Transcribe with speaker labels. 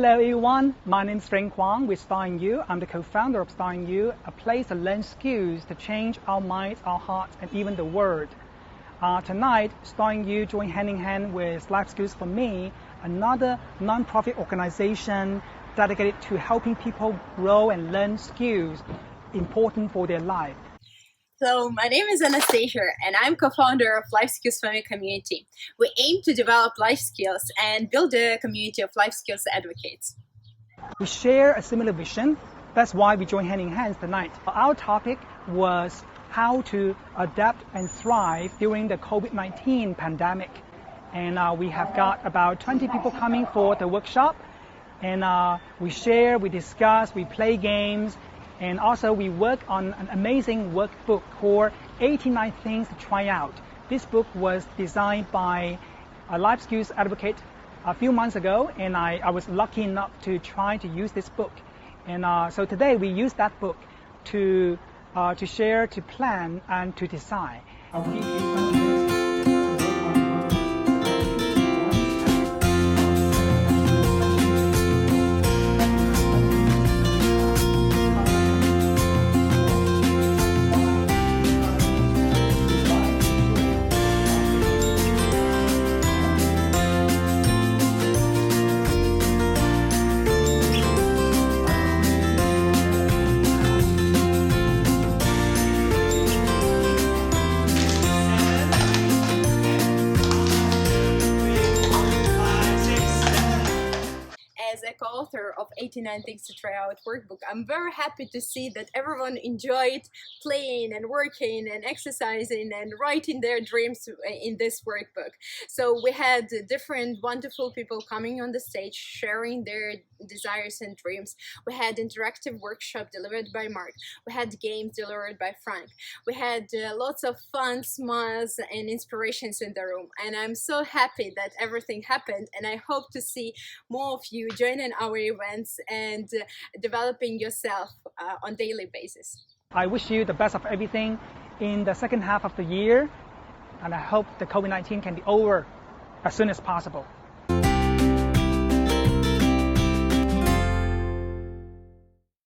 Speaker 1: Hello everyone, my name is Frank Huang with Starinyou. I'm the co-founder of Starinyou, a place to learn skills to change our minds, our hearts, and even the world. Tonight, Starinyou joined hand in hand with LifeSkills4Me, another non-profit organization dedicated to helping people grow and learn skills important for their life.
Speaker 2: So my name is Anastasia and I'm co-founder of LifeSkills4Me community. We aim to develop life skills and build a community of life skills advocates.
Speaker 1: We share a similar vision. That's why we join hand in hand tonight. Our topic was how to adapt and thrive during the COVID-19 pandemic. And we have got about 20 people coming for the workshop. And we share, we discuss, we play games. And also we work on an amazing workbook called 89 Things to Try Out. This book was designed by a life skills advocate a few months ago, and I was lucky enough to try to use this book. And so today we use that book to share, to plan, and to decide.
Speaker 2: As a co-author of 89 Things to Try Out workbook, I'm very happy to see that everyone enjoyed playing and working and exercising and writing their dreams in this workbook. So we had different wonderful people coming on the stage sharing their desires and dreams. We had interactive workshop delivered by Mark. We had games delivered by Frank. We had lots of fun, smiles and inspirations in the room, and I'm so happy that everything happened, and I hope to see more of you joining our events and developing yourself on a daily basis.
Speaker 1: I wish you the best of everything in the second half of the year, and I hope the COVID-19 can be over as soon as possible.